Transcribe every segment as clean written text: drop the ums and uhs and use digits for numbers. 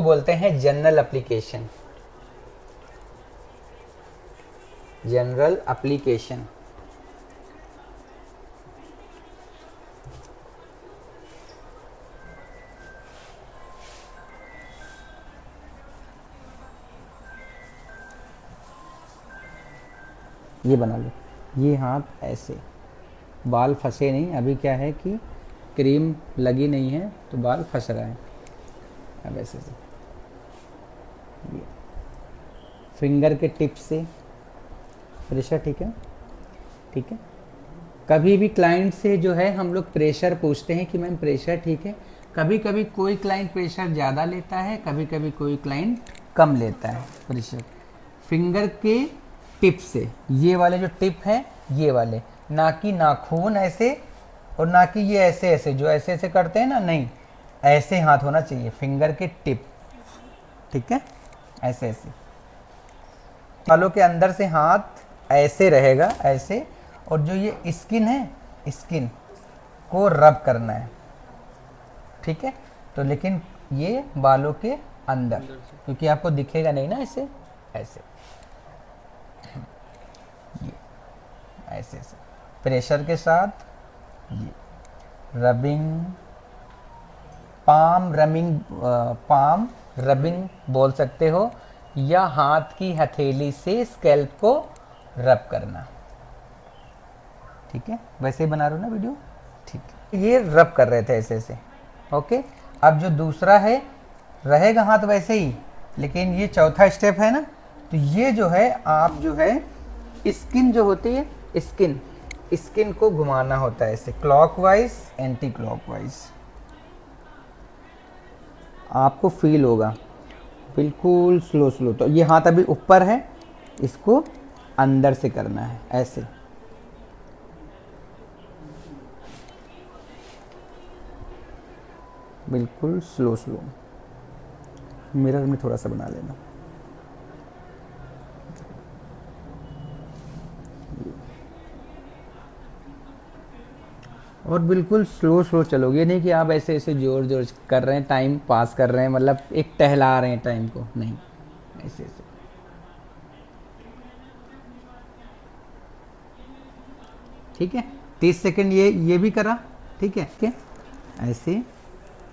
बोलते हैं general application. General application ये बना लो, ये हाथ ऐसे, बाल फंसे नहीं। अभी क्या है कि क्रीम लगी नहीं है तो बाल फंस रहा है। अब ऐसे से ये फिंगर के टिप से प्रेशर, ठीक है, ठीक है। कभी भी क्लाइंट से जो है हम लोग प्रेशर पूछते हैं कि मैम प्रेशर ठीक है। कभी कभी कोई क्लाइंट प्रेशर ज़्यादा लेता है, कभी कभी कोई क्लाइंट कम लेता है प्रेशर। फिंगर के टिप से, ये वाले जो टिप है ये वाले, ना कि नाखून ऐसे और ना कि ये ऐसे ऐसे जो ऐसे ऐसे करते हैं ना, नहीं, ऐसे हाथ होना चाहिए। फिंगर के टिप, ठीक है, ऐसे ऐसे। बालों के अंदर से हाथ ऐसे रहेगा, ऐसे, और जो ये स्किन है, स्किन को रब करना है, ठीक है। तो लेकिन ये बालों के अंदर, क्योंकि आपको दिखेगा नहीं ना, ऐसे ऐसे, ये ऐसे ऐसे प्रेशर के साथ ये rubbing, palm rubbing, palm rubbing बोल सकते हो, या हाथ की हथेली से स्कैल्प को रब करना, ठीक है। वैसे ही बना रहा हूँ ना वीडियो, ठीक है। ये रब कर रहे थे ऐसे ऐसे, ओके। अब जो दूसरा है, रहेगा हाथ वैसे ही, लेकिन ये चौथा स्टेप है ना, तो ये जो है आप जो है स्किन जो होती है, स्किन, स्किन को घुमाना होता है ऐसे, क्लॉकवाइज एंटी क्लॉकवाइज। आपको फील होगा बिल्कुल स्लो स्लो। तो ये हाथ अभी ऊपर है, इसको अंदर से करना है ऐसे, बिल्कुल स्लो स्लो। मिरर में थोड़ा सा बना लेना। और बिल्कुल स्लो स्लो चलोगे, ये नहीं कि आप ऐसे ऐसे जोर जोर कर रहे हैं, टाइम पास कर रहे हैं, मतलब एक टहला रहे हैं टाइम को, नहीं, ऐसे ऐसे। ठीक है, 30 सेकंड ये भी करा, ठीक है, ठीक है। ऐसे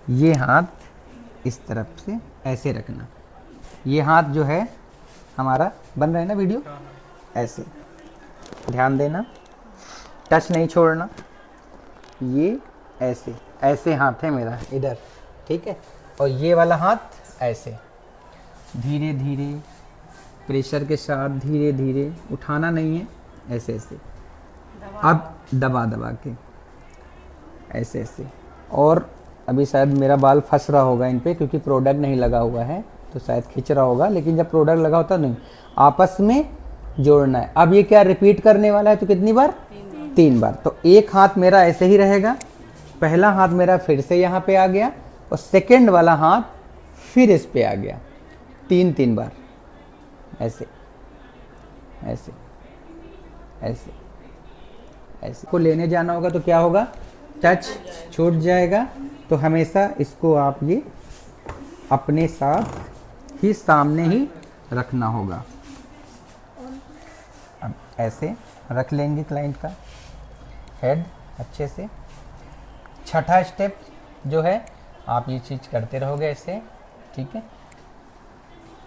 ये हाथ इस तरफ से ऐसे रखना, ये हाथ जो है हमारा बन रहा है ना वीडियो, ऐसे ध्यान देना, टच नहीं छोड़ना। ये ऐसे ऐसे हाथ है मेरा इधर, ठीक है, और ये वाला हाथ ऐसे, धीरे धीरे प्रेशर के साथ, धीरे धीरे, उठाना नहीं है, ऐसे ऐसे। अब दबा दबा के ऐसे ऐसे। और अभी शायद मेरा बाल फंस रहा होगा इन पे, क्योंकि प्रोडक्ट नहीं लगा हुआ है तो शायद खींच रहा होगा, लेकिन जब प्रोडक्ट लगा होता नहीं, आपस में जोड़ना है। अब ये क्या रिपीट करने वाला है, तो कितनी बार, 3 बार। तो एक हाथ मेरा ऐसे ही रहेगा, पहला हाथ मेरा फिर से यहाँ पे आ गया, और सेकेंड वाला हाथ फिर इस पे आ गया, 3 बार ऐसे ऐसे ऐसे ऐसे। को लेने जाना होगा तो क्या होगा, टच छूट जाएगा। तो हमेशा इसको आप ये अपने साथ ही सामने ही रखना होगा। अब ऐसे रख लेंगे क्लाइंट का हेड अच्छे से। छठा स्टेप जो है, आप ये चीज़ करते रहोगे ऐसे, ठीक है।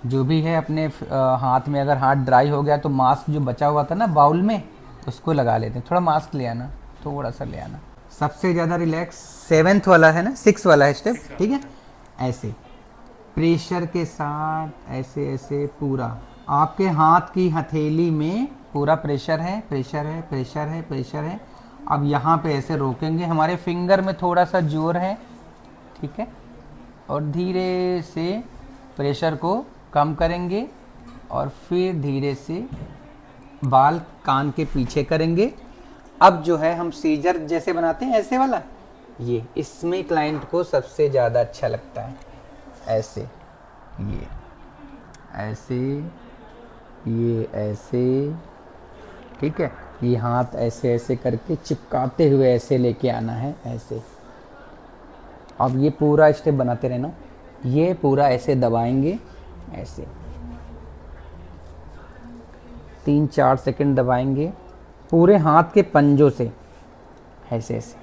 जो भी है अपने हाथ में, अगर हाथ ड्राई हो गया तो मास्क जो बचा हुआ था ना बाउल में, उसको लगा लेते हैं। थोड़ा मास्क ले आना, थोड़ा सा ले आना। सबसे ज़्यादा रिलैक्स 7th वाला है ना, 6 वाला है स्टेप, ठीक है। ऐसे प्रेशर के साथ ऐसे ऐसे पूरा आपके हाथ की हथेली में पूरा प्रेशर है, प्रेशर है, प्रेशर है, प्रेशर है। अब यहाँ पे ऐसे रोकेंगे, हमारे फिंगर में थोड़ा सा जोर है, ठीक है, और धीरे से प्रेशर को कम करेंगे, और फिर धीरे से बाल कान के पीछे करेंगे। अब जो है हम सीजर जैसे बनाते हैं ऐसे वाला, ये इसमें क्लाइंट को सबसे ज़्यादा अच्छा लगता है। ऐसे, ये ऐसे, ये ऐसे, ठीक है। ये हाथ ऐसे ऐसे करके चिपकाते हुए ऐसे लेके आना है, ऐसे। अब ये पूरा स्टेप बनाते रहना, ये पूरा ऐसे दबाएंगे, ऐसे 3-4 सेकंड दबाएंगे पूरे हाथ के पंजों से, ऐसे ऐसे।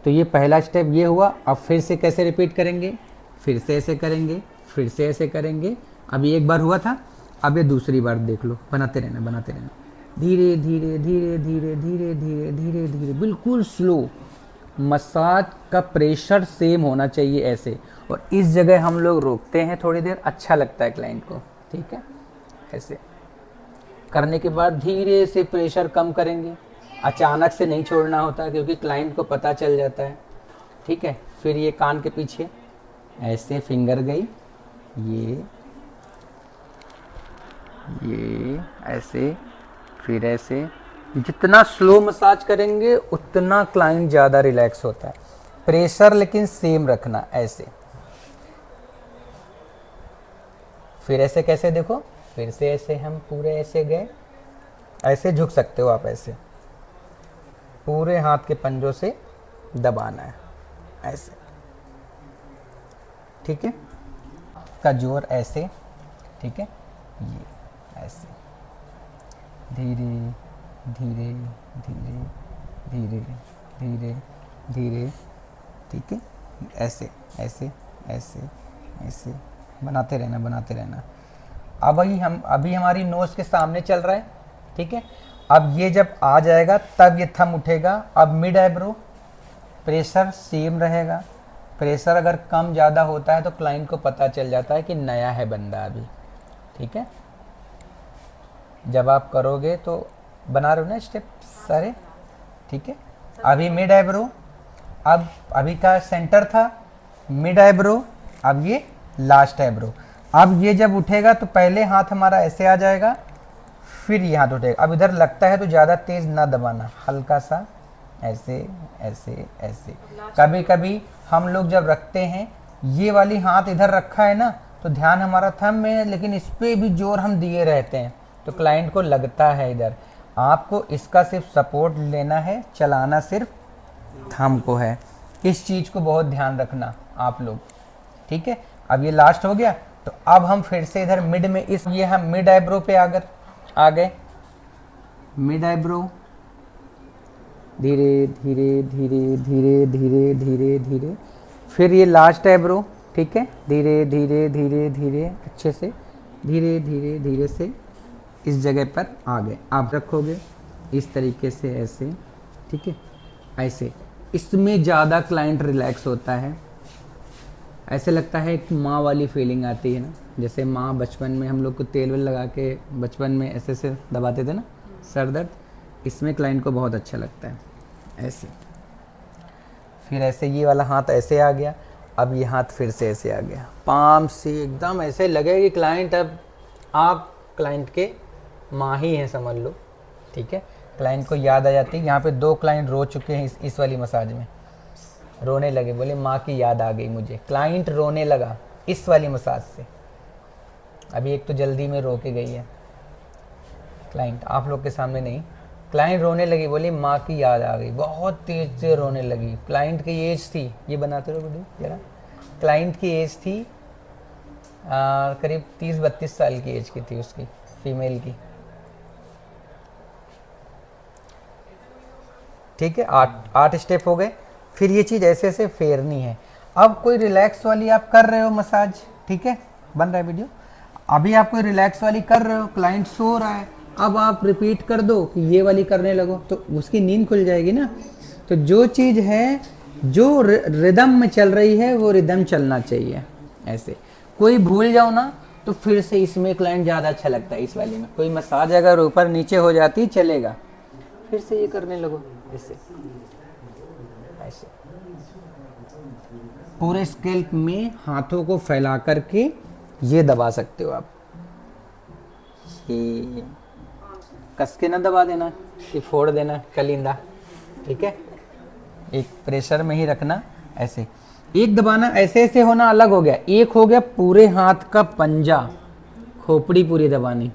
तो ये पहला स्टेप ये हुआ। अब फिर से कैसे रिपीट करेंगे, फिर से ऐसे करेंगे, फिर से ऐसे करेंगे। अभी एक बार हुआ था, अब ये दूसरी बार देख लो। बनाते रहना, बनाते रहना, धीरे धीरे धीरे धीरे धीरे धीरे धीरे धीरे, बिल्कुल स्लो। मसाज का प्रेशर सेम होना चाहिए ऐसे। और इस जगह हम लोग रोकते हैं थोड़ी देर, अच्छा लगता है क्लाइंट को, ठीक है। ऐसे करने के बाद धीरे से प्रेशर कम करेंगे। अचानक से नहीं छोड़ना होता क्योंकि क्लाइंट को पता चल जाता है, ठीक है। फिर ये कान के पीछे ऐसे फिंगर गई, ये ऐसे, फिर ऐसे। जितना स्लो मसाज करेंगे उतना क्लाइंट ज़्यादा रिलैक्स होता है। प्रेशर लेकिन सेम रखना, ऐसे। फिर ऐसे कैसे देखो, फिर से ऐसे हम पूरे ऐसे गए, ऐसे झुक सकते हो आप, ऐसे पूरे हाथ के पंजों से दबाना है, ऐसे, ठीक है। का जोर ऐसे, ठीक है, ये ऐसे धीरे धीरे धीरे धीरे धीरे धीरे, ठीक है। ऐसे ऐसे ऐसे ऐसे बनाते रहना, बनाते रहना। अभी हमारी नोज के सामने चल रहा है, ठीक है। अब ये जब आ जाएगा तब ये थंब उठेगा। अब मिड आईब्रो प्रेशर सेम रहेगा। प्रेशर अगर कम ज़्यादा होता है तो क्लाइंट को पता चल जाता है कि नया है बंदा अभी, ठीक है। जब आप करोगे तो बना रहे हो ना स्टेप सारे, ठीक है। अभी मिड आईब्रो, अब अभी का सेंटर था मिड आईब्रो, अब ये लास्ट आईब्रो। अब ये जब उठेगा तो पहले हाथ हमारा ऐसे आ जाएगा, फिर ये हाथ उठेगा। अब इधर लगता है तो ज़्यादा तेज़ ना दबाना, हल्का सा ऐसे ऐसे ऐसे। कभी कभी हम लोग जब रखते हैं, ये वाली हाथ इधर रखा है ना, तो ध्यान हमारा थंब में है, लेकिन इस पर भी जोर हम दिए रहते हैं तो क्लाइंट को लगता है इधर। आपको इसका सिर्फ सपोर्ट लेना है, चलाना सिर्फ थंब को है। इस चीज़ को बहुत ध्यान रखना आप लोग, ठीक है। अब ये लास्ट हो गया, तो अब हम फिर से इधर मिड में ये हम मिड आईब्रो पे आ गए। मिड आईब्रो धीरे धीरे धीरे धीरे धीरे धीरे धीरे, फिर ये लास्ट आईब्रो, ठीक है। धीरे धीरे धीरे धीरे, अच्छे से धीरे धीरे धीरे से इस जगह पर आ गए। आप रखोगे इस तरीके से ऐसे, ठीक है, ऐसे। इसमें ज़्यादा क्लाइंट रिलैक्स होता है। ऐसे लगता है कि माँ वाली फीलिंग आती है ना, जैसे माँ बचपन में हम लोग को तेल वेल लगा के बचपन में ऐसे से दबाते थे ना सर दर्द, इसमें क्लाइंट को बहुत अच्छा लगता है, ऐसे। फिर ऐसे ये वाला हाथ ऐसे आ गया, अब ये हाथ फिर से ऐसे आ गया, पाम से एकदम ऐसे लगे कि क्लाइंट, अब आप क्लाइंट के माँ ही हैं समझ लो, ठीक है। क्लाइंट को याद आ जाती है। यहाँ पे 2 क्लाइंट रो चुके हैं इस वाली मसाज में, रोने लगे, बोले माँ की याद आ गई मुझे। क्लाइंट रोने लगा इस वाली मसाज से। अभी एक तो जल्दी में रो के गई है क्लाइंट, आप लोग के सामने नहीं। क्लाइंट रोने लगी, बोली माँ की याद आ गई, बहुत तेज से रोने लगी। क्लाइंट की एज थी, ये बनाते रहो वीडियो जरा, क्लाइंट की एज थी करीब 30-32 साल की एज की थी उसकी, फीमेल की, ठीक है। 8 स्टेप हो गए। फिर ये चीज़ ऐसे ऐसे फेरनी है। अब कोई रिलैक्स वाली आप कर रहे हो मसाज, ठीक है, बन रहा है वीडियो। अभी आप कोई रिलैक्स वाली कर रहे हो, क्लाइंट सो रहा है, अब आप रिपीट कर दो कि ये वाली करने लगो तो उसकी नींद खुल जाएगी ना। तो जो चीज़ है जो रिदम में चल रही है वो रिदम चलना चाहिए। ऐसे कोई भूल जाओ ना तो फिर से इसमें क्लाइंट ज़्यादा अच्छा लगता है। इस वाली में कोई मसाज अगर ऊपर नीचे हो जाती चलेगा, फिर से ये करने लगो, ऐसे ऐसे पूरे स्केल्प में हाथों को फैला करके ये दबा सकते हो आप। ये कस के ना दबा देना कि फोड़ देना कलिंदा, ठीक है। एक प्रेशर में ही रखना, ऐसे एक दबाना, ऐसे ऐसे होना अलग हो गया। एक हो गया पूरे हाथ का पंजा, खोपड़ी पूरी दबानी।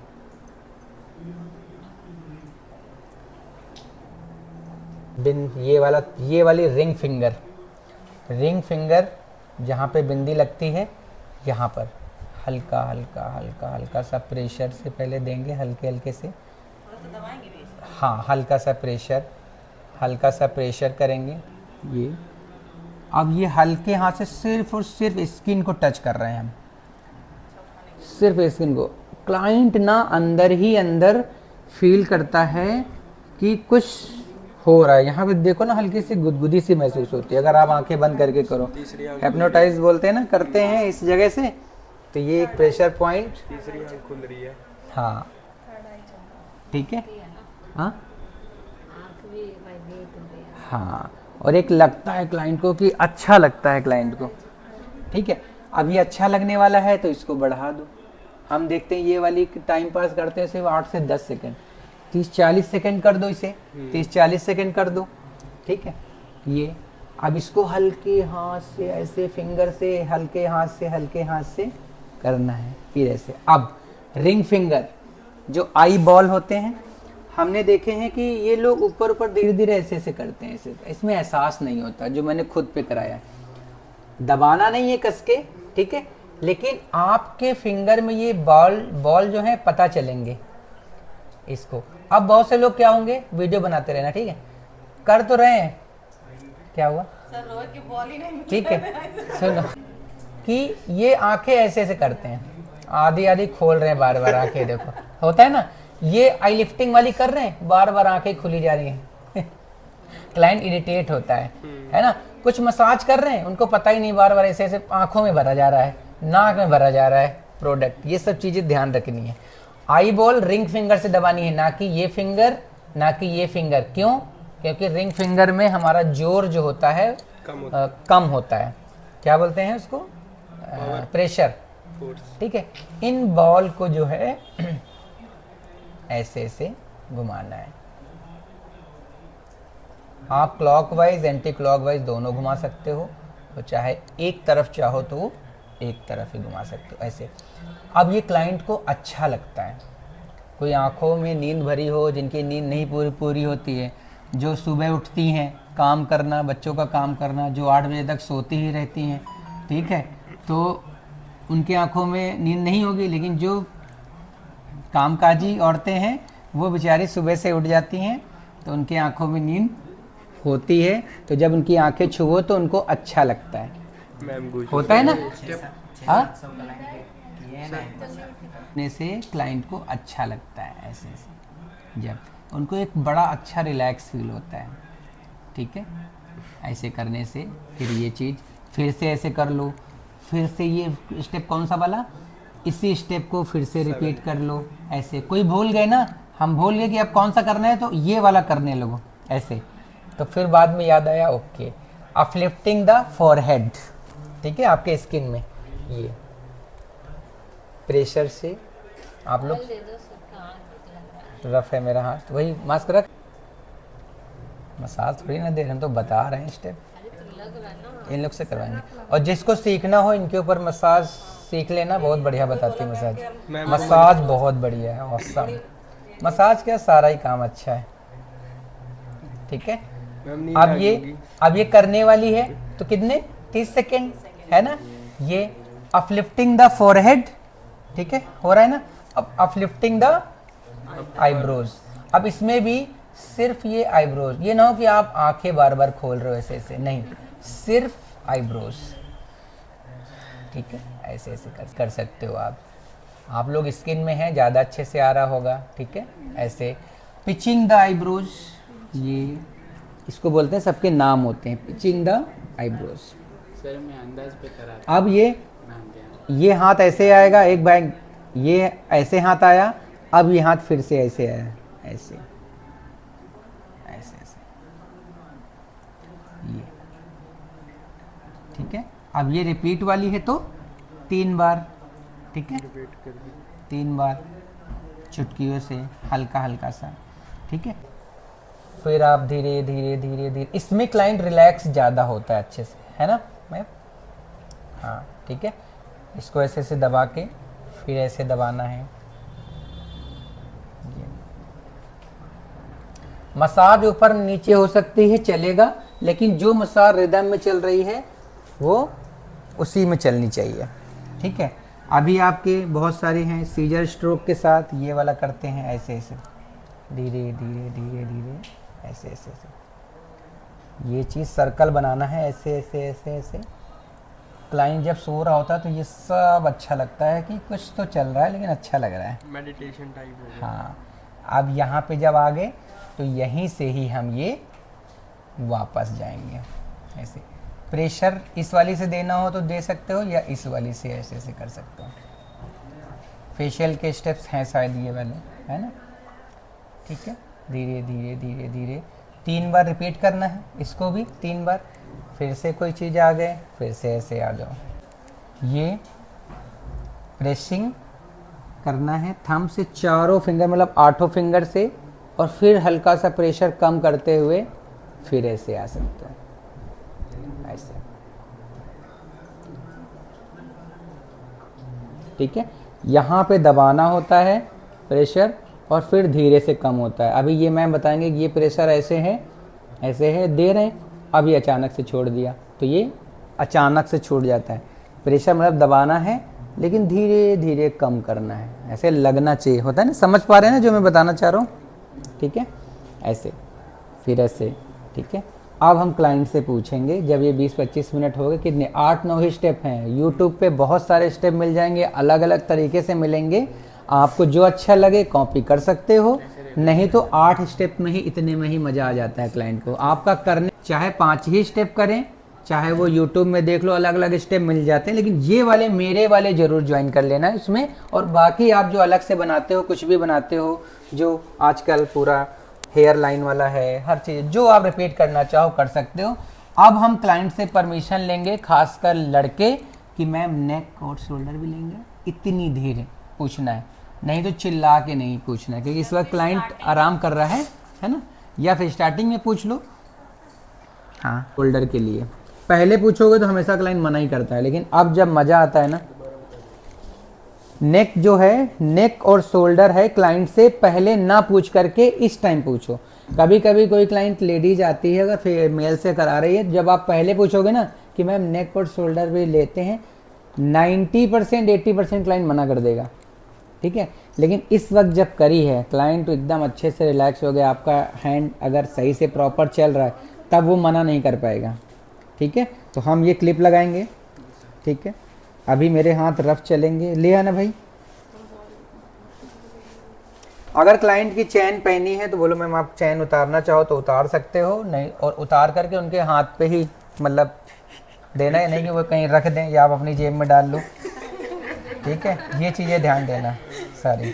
ये वाली रिंग फिंगर जहाँ पे बिंदी लगती है यहाँ पर हल्का हल्का हल्का हल्का सा प्रेशर से पहले देंगे, हल्के हल्के से। हाँ, हल्का सा प्रेशर करेंगे ये। अब ये हल्के हाथ से सिर्फ और सिर्फ स्किन को टच कर रहे हैं हम, सिर्फ स्किन को। क्लाइंट ना अंदर ही अंदर फील करता है कि कुछ हो रहा है। यहाँ पे देखो ना, हल्की सी गुदगुदी सी महसूस होती है अगर आप आंखें बंद करके करो। हिप्नोटाइज बोलते हैं ना, करते हैं इस जगह से। तो ये एक प्रेशर पॉइंट, तीसरी आंख खुल रही है। हाँ ठीक है, हाँ हाँ। और एक लगता है क्लाइंट को कि अच्छा लगता है क्लाइंट को, ठीक है। अब ये अच्छा लगने वाला है तो इसको बढ़ा दो। हम देखते हैं ये वाली टाइम पास करते हैं सिर्फ 8 से 10 सेकेंड, 30-40 सेकेंड कर दो इसे, 30-40 सेकेंड कर दो, ठीक है। ये अब इसको हल्के हाथ से ऐसे फिंगर से हल्के हाथ से करना है, फिर ऐसे। अब रिंग फिंगर जो आई बॉल होते हैं, हमने देखे हैं कि ये लोग ऊपर ऊपर धीरे धीरे ऐसे ऐसे करते हैं, ऐसे। इसमें एहसास नहीं होता, जो मैंने खुद पे कराया है। दबाना नहीं है कस के, ठीक है, लेकिन आपके फिंगर में ये बॉल जो है पता चलेंगे इसको। अब बहुत से लोग क्या होंगे, वीडियो बनाते रहना, ठीक है, कर तो रहे हैं, क्या हुआ ठीक है, सुनो कि ये आंखें ऐसे ऐसे करते हैं, आधी आधी खोल रहे हैं बार बार आंखें, देखो होता है ना। ये आई लिफ्टिंग वाली कर रहे हैं, बार बार आंखें खुली जा रही हैं क्लाइंट इरिटेट होता है ना। कुछ मसाज कर रहे हैं, उनको पता ही नहीं, बार बार ऐसे ऐसे आंखों में भरा जा रहा है, नाक में भरा जा रहा है प्रोडक्ट। ये सब चीजें ध्यान रखनी है। आई बॉल रिंग फिंगर से दबानी है, ना कि ये फिंगर, ना कि ये फिंगर। क्यों? क्योंकि रिंग फिंगर में हमारा जोर जो होता है कम होता है। क्या बोलते हैं उसको? प्रेशर, ठीक है। इन बॉल को जो है ऐसे ऐसे घुमाना है। आप क्लॉकवाइज एंटी क्लॉकवाइज दोनों घुमा सकते हो, तो चाहे एक तरफ चाहो तो एक तरफ ही घुमा सकते हो, ऐसे। अब ये क्लाइंट को अच्छा लगता है। कोई आंखों में नींद भरी हो, जिनकी नींद नहीं पूरी होती है, जो सुबह उठती हैं काम करना, बच्चों का काम करना, जो 8 बजे तक सोती ही रहती हैं, ठीक है, तो उनकी आंखों में नींद नहीं होगी। लेकिन जो कामकाजी औरतें हैं वो बेचारी सुबह से उठ जाती हैं, तो उनकी आंखों में नींद होती है। तो जब उनकी आंखें छुओ तो उनको अच्छा लगता है, होता है ना। हाँ, से क्लाइंट को अच्छा लगता है ऐसे ऐसे, जब उनको एक बड़ा अच्छा रिलैक्स फील होता है, ठीक है। ऐसे करने से फिर ये चीज़ फिर से ऐसे कर लो, फिर से ये स्टेप कौन सा वाला, इसी स्टेप को फिर से रिपीट कर लो ऐसे। कोई भूल गए ना, हम भूल गए कि अब कौन सा करना है, तो ये वाला करने लगो ऐसे, तो फिर बाद में याद आया, ओके। अपलिफ्टिंग द फॉरहेड, ठीक है, आपके स्किन में ये प्रेशर से आप लोग, रफ है मेरा हाथ, वही मास्क रख, मसाज थोड़ी ना दे रहे हैं, तो बता रहे हैं स्टेप, इन लोग से करवाएंगे। और जिसको सीखना हो इनके ऊपर मसाज सीख लेना, बहुत बढ़िया बताती है मसाज। मसाज बहुत बढ़िया है, औसम। मसाज क्या, सारा ही काम अच्छा है, ठीक है। अब ये करने वाली है, तो कितने 30 सेकेंड है ना। ये अपलिफ्टिंग द फोरहेड, ठीक है, हो रहा है ना। अब अपलिफ्टिंग द आईब्रोज। अब इसमें भी सिर्फ ये आईब्रोज, ये ना हो कि आप आंखें बार बार खोल रहे हो ऐसे ऐसे, नहीं, सिर्फ आईब्रोज, ठीक है। ऐसे ऐसे कर सकते हो आप लोग स्किन में हैं, ज़्यादा अच्छे से आ रहा होगा, ठीक है। ऐसे पिचिंग द आईब्रोज, ये इसको बोलते हैं, सबके नाम होते हैं, पिचिंग द आईब्रोज। सर मैं अंदाज पे करा था। अब ये हाथ ऐसे आएगा, एक बैग ये ऐसे हाथ आया, अब ये हाथ फिर से ऐसे आया, ऐसे ऐसे ऐसे, ये, ठीक है। अब ये रिपीट वाली है तो 3 बार, ठीक है, 3 बार चुटकियों से हल्का हल्का सा, ठीक है। फिर आप धीरे धीरे धीरे धीरे, इसमें क्लाइंट रिलैक्स ज़्यादा होता है अच्छे से, है ना मैम, हाँ, ठीक है। इसको ऐसे ऐसे दबा के फिर ऐसे दबाना है। मसाज ऊपर नीचे हो सकती है, चलेगा, लेकिन जो मसाज रिदम में चल रही है वो उसी में चलनी चाहिए। ठीक है, अभी आपके बहुत सारे हैं सीजर स्ट्रोक के साथ, ये वाला करते हैं ऐसे ऐसे, धीरे धीरे धीरे धीरे, ऐसे ऐसे ऐसे। ये चीज़ सर्कल बनाना है, ऐसे ऐसे ऐसे ऐसे। क्लाइंट जब सो रहा होता है तो ये सब अच्छा लगता है कि कुछ तो चल रहा है लेकिन अच्छा लग रहा है, मेडिटेशन टाइप हो गया। हाँ। अब यहाँ पे जब आ गए तो यहीं से ही हम ये वापस जाएंगे ऐसे। प्रेशर इस वाली से देना हो तो दे सकते हो, या इस वाली से ऐसे ऐसे कर सकते हो। फेशियल के स्टेप्स हैं शायद ये वाले, है ना। ठीक है, धीरे धीरे धीरे धीरे 3 बार रिपीट करना है इसको भी 3 बार। फिर से कोई चीज़ आ गए, फिर से ऐसे आ जाओ। ये प्रेसिंग करना है थंब से, चारों फिंगर मतलब 8 फिंगर से, और फिर हल्का सा प्रेशर कम करते हुए फिर ऐसे आ सकते हो, ऐसे। ठीक है, यहाँ पे दबाना होता है प्रेशर और फिर धीरे से कम होता है। अभी ये मैम बताएंगे कि ये प्रेशर ऐसे है, ऐसे है, दे रहे हैं, अब ये अचानक से छोड़ दिया तो ये अचानक से छूट जाता है। प्रेशर मतलब दबाना है लेकिन धीरे धीरे कम करना है, ऐसे लगना चाहिए, होता है ना। समझ पा रहे हैं ना जो मैं बताना चाह रहा हूँ? ठीक है, ऐसे, फिर ऐसे। ठीक है, अब हम क्लाइंट से पूछेंगे जब ये 20-25 मिनट हो गए, कितने 8-9 ही स्टेप हैं। यूट्यूब पे बहुत सारे स्टेप मिल जाएंगे, अलग अलग तरीके से मिलेंगे, आपको जो अच्छा लगे कॉपी कर सकते हो, नहीं तो 8 स्टेप में ही, इतने में ही मज़ा आ जाता है क्लाइंट को। आपका करने चाहे 5 ही स्टेप करें, चाहे वो यूट्यूब में देख लो, अलग अलग स्टेप मिल जाते हैं, लेकिन ये वाले मेरे वाले ज़रूर ज्वाइन कर लेना है इसमें। और बाकी आप जो अलग से बनाते हो, कुछ भी बनाते हो, जो आजकल पूरा हेयर लाइन वाला है, हर चीज़ जो आप रिपीट करना चाहो कर सकते हो। अब हम क्लाइंट से परमिशन लेंगे, खासकर लड़के, कि मैम नेक और शोल्डर भी लेंगे, इतनी धीरे पूछना है, नहीं तो चिल्ला के नहीं पूछना है, क्योंकि इस वक्त क्लाइंट आराम कर रहा है ना। या फिर स्टार्टिंग में पूछ लो, हाँ, शोल्डर के लिए पहले पूछोगे तो हमेशा क्लाइंट मना ही करता है, लेकिन अब जब मज़ा आता है ना, नेक जो है, नेक और शोल्डर है, क्लाइंट से पहले ना पूछ करके इस टाइम पूछो। कभी कभी कोई क्लाइंट लेडीज आती है, अगर फिर मेल से करा रही है, जब आप पहले पूछोगे ना कि मैम नेक और शोल्डर भी लेते हैं, 90% 80% क्लाइंट मना कर देगा। ठीक है, लेकिन इस वक्त जब करी है, क्लाइंट तो एकदम अच्छे से रिलैक्स हो गया, आपका हैंड अगर सही से प्रॉपर चल रहा है, तब वो मना नहीं कर पाएगा। ठीक है, तो हम ये क्लिप लगाएंगे। ठीक है, अभी मेरे हाथ रफ चलेंगे, ले आना भाई। अगर क्लाइंट की चैन पहनी है तो बोलो मैम आप चैन उतारना चाहो तो उतार सकते हो, नहीं और उतार करके उनके हाथ पे ही मतलब देना है, नहीं कि वो कहीं रख दें या आप अपनी जेब में डाल लो। ठीक है, ये चीज़ें ध्यान देना सारी।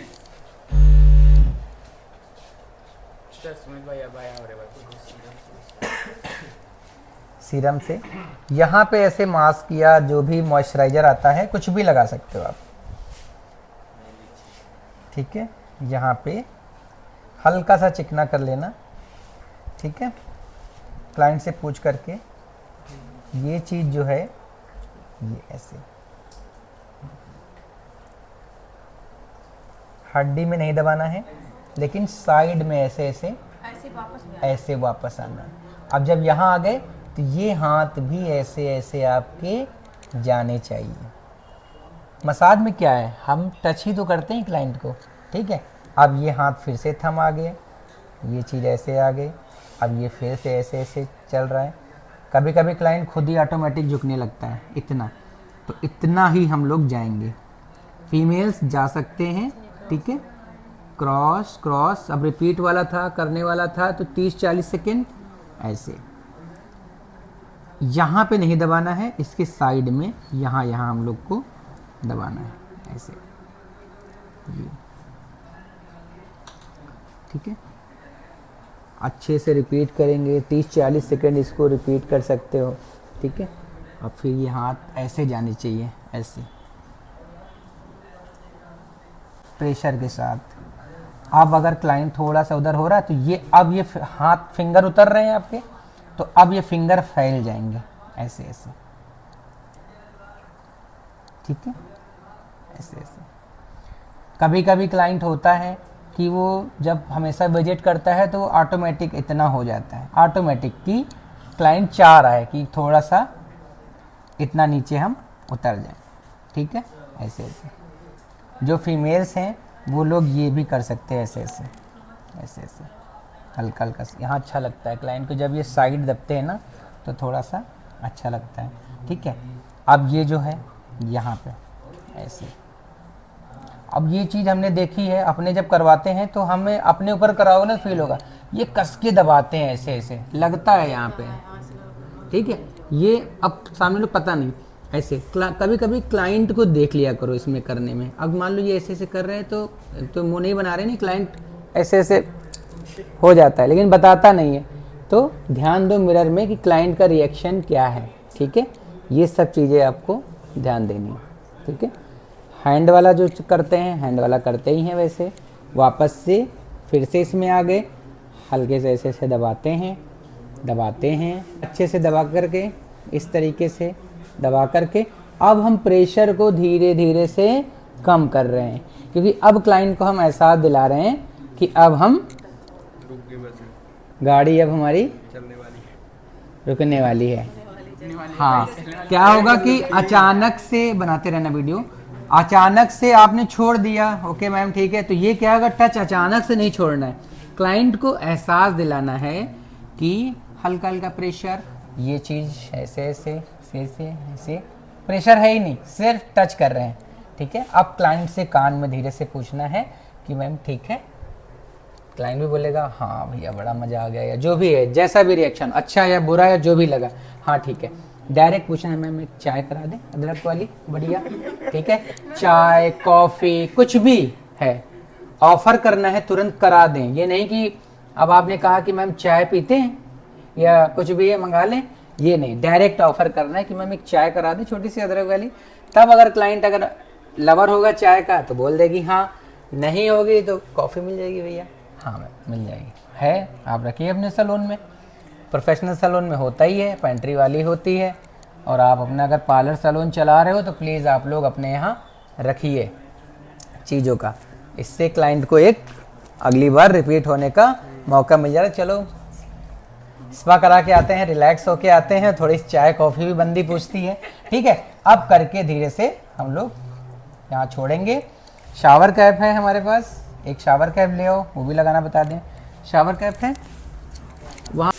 सीरम से यहाँ पे ऐसे मास्क या जो भी मॉइस्चराइज़र आता है कुछ भी लगा सकते हो आप। ठीक है, यहाँ पे हल्का सा चिकना कर लेना। ठीक है, क्लाइंट से पूछ करके ये चीज़ जो है ये ऐसे हड्डी में नहीं दबाना है, लेकिन साइड में ऐसे ऐसे ऐसे वापस आना। अब जब यहाँ आ गए तो ये हाथ भी ऐसे ऐसे आपके जाने चाहिए। मसाज में क्या है, हम टच ही तो करते हैं क्लाइंट को। ठीक है, अब ये हाथ फिर से थम आ गए, ये चीज़ ऐसे आ गई, अब ये फिर से ऐसे ऐसे चल रहा है। कभी कभी क्लाइंट खुद ही ऑटोमेटिक झुकने लगता है, इतना, तो इतना ही हम लोग जाएंगे। फीमेल्स जा सकते हैं। ठीक है, क्रॉस क्रॉस, अब रिपीट वाला था, करने वाला था, तो 30-40 सेकेंड ऐसे। यहाँ पे नहीं दबाना है, इसके साइड में यहाँ यहाँ हम लोग को दबाना है ऐसे, ये। ठीक है, अच्छे से रिपीट करेंगे, 30-40 सेकेंड इसको रिपीट कर सकते हो। ठीक है, और फिर ये हाथ ऐसे जाने चाहिए, ऐसे प्रेशर के साथ। अब अगर क्लाइंट थोड़ा सा उधर हो रहा है तो ये, अब ये हाथ फिंगर उतर रहे हैं आपके, तो अब ये फिंगर फैल जाएंगे ऐसे ऐसे। ठीक है, ऐसे ऐसे। कभी कभी क्लाइंट होता है कि वो जब हमेशा विजिट करता है तो वो ऑटोमेटिक इतना हो जाता है, ऑटोमेटिक कि क्लाइंट चाह रहा है कि थोड़ा सा इतना नीचे हम उतर जाए, ठीक है। ऐसे ऐसे जो फीमेल्स हैं वो लोग ये भी कर सकते हैं, ऐसे ऐसे ऐसे ऐसे हल्का हल्का से। यहाँ अच्छा लगता है क्लाइंट को जब ये साइड दबते हैं ना, तो थोड़ा सा अच्छा लगता है, ठीक है। अब ये जो है यहाँ पे ऐसे, अब ये चीज़ हमने देखी है, अपने जब करवाते हैं तो हमें अपने ऊपर कराओगे ना फील होगा, ये कस के दबाते हैं ऐसे ऐसे लगता है यहाँ पे, ठीक है। ये अब सामने लोग पता नहीं ऐसे कभी कभी क्लाइंट को देख लिया करो इसमें करने में। अब मान लो ये ऐसे ऐसे कर रहे हैं तो मुँह नहीं बना रहे, नहीं क्लाइंट ऐसे ऐसे हो जाता है लेकिन बताता नहीं है, तो ध्यान दो मिरर में कि क्लाइंट का रिएक्शन क्या है, ठीक है। ये सब चीज़ें आपको ध्यान देनी है, ठीक है। हैंड वाला जो करते हैं, हैंड वाला करते ही हैं वैसे, वापस से फिर से इसमें आ गए, हल्के से ऐसे ऐसे दबाते हैं अच्छे से दबा करके, इस तरीके से दबा करके। अब हम प्रेशर को धीरे धीरे से कम कर रहे हैं, क्योंकि अब क्लाइंट को हम एहसास दिला रहे हैं कि अब हम गाड़ी अब हमारी रुकने वाली है। हाँ, क्या होगा कि अचानक से बनाते रहना वीडियो, अचानक से आपने छोड़ दिया, ओके मैम ठीक है, तो ये क्या होगा, टच अचानक से नहीं छोड़ना है, क्लाइंट को एहसास दिलाना है कि हल्का हल्का प्रेशर, ये चीज़ ऐसे ऐसे ऐसे ऐसे, प्रेशर है ही नहीं, सिर्फ टच कर रहे हैं, ठीक है। अब क्लाइंट से कान में धीरे से पूछना है कि मैम ठीक है, क्लाइंट भी बोलेगा हाँ भैया बड़ा मज़ा आ गया, या जो भी है, जैसा भी रिएक्शन, अच्छा या बुरा या जो भी लगा, हाँ ठीक है। डायरेक्ट पूछना है मैम एक चाय करा दें अदरक वाली बढ़िया, ठीक है, चाय कॉफ़ी कुछ भी है, ऑफर करना है, तुरंत करा दें। ये नहीं कि अब आपने कहा कि मैम चाय पीते हैं या कुछ भी है मंगा लें, ये नहीं, डायरेक्ट ऑफर करना है कि मैम एक चाय करा दें छोटी सी अदरक वाली। तब अगर क्लाइंट अगर लवर होगा चाय का तो बोल देगी हाँ, नहीं होगी तो कॉफ़ी मिल जाएगी भैया, हाँ मैम मिल जाएगी, है आप रखिए अपने सैलून में। प्रोफेशनल सैलून में होता ही है, पेंट्री वाली होती है, और आप अपना अगर पार्लर सैलून चला रहे हो तो प्लीज़ आप लोग अपने यहाँ रखिए चीज़ों का, इससे क्लाइंट को एक अगली बार रिपीट होने का मौका मिल जाएगा। चलो स्पा करा के आते हैं, रिलैक्स होके आते हैं, थोड़ी चाय कॉफ़ी भी बंदी पूछती है, ठीक है। अब करके धीरे से हम लोग यहाँ छोड़ेंगे। शावर कैप है हमारे पास, एक शावर कैप ले आओ, वो भी लगाना बता दें, शावर कैप है वहाँ,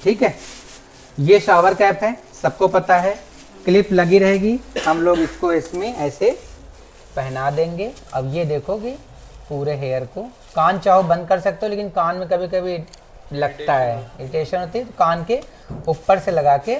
ठीक है। ये शावर कैप है, सबको पता है, क्लिप लगी रहेगी, हम लोग इसको इसमें ऐसे पहना देंगे। अब ये देखो कि पूरे हेयर को, कान चाहो बंद कर सकते हो, लेकिन कान में कभी कभी लगता है, इरिटेशन होती है, तो कान के ऊपर से लगा के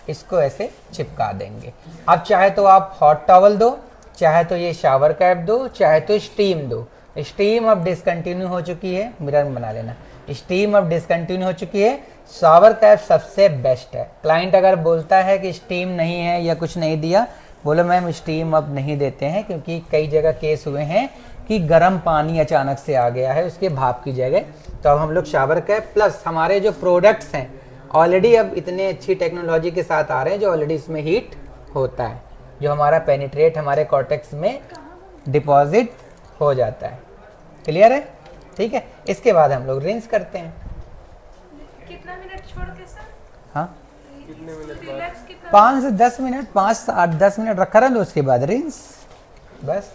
इसको ऐसे चिपका देंगे। अब चाहे तो आप हॉट टॉवल दो, चाहे तो ये शावर कैप दो, चाहे तो स्टीम दो। स्टीम अब डिसकंटिन्यू हो चुकी है, मिरर में बना लेना, स्टीम अब डिसकंटिन्यू हो चुकी है, शावर कैप सबसे बेस्ट है। क्लाइंट अगर बोलता है कि स्टीम नहीं है या कुछ नहीं दिया, बोलो मैम स्टीम अब नहीं देते हैं, क्योंकि कई जगह केस हुए हैं कि गर्म पानी अचानक से आ गया है उसके भाप की जगह, तो अब हम लोग शावर कैप प्लस हमारे जो प्रोडक्ट्स हैं ऑलरेडी अब इतने अच्छी टेक्नोलॉजी के साथ आ रहे हैं जो ऑलरेडी इसमें हीट होता है, जो हमारा पेनिट्रेट हमारे कॉर्टेक्स में डिपॉजिट हो जाता है। क्लियर है, ठीक है। इसके बाद हम लोग रिंस करते हैं। कितना मिनट छोड़ के सर? हाँ, रिलैक्स कितना? 5 से 10 मिनट, 5 से 8-10 मिनट रखा रहा, तो उसके बाद रिंस, बस।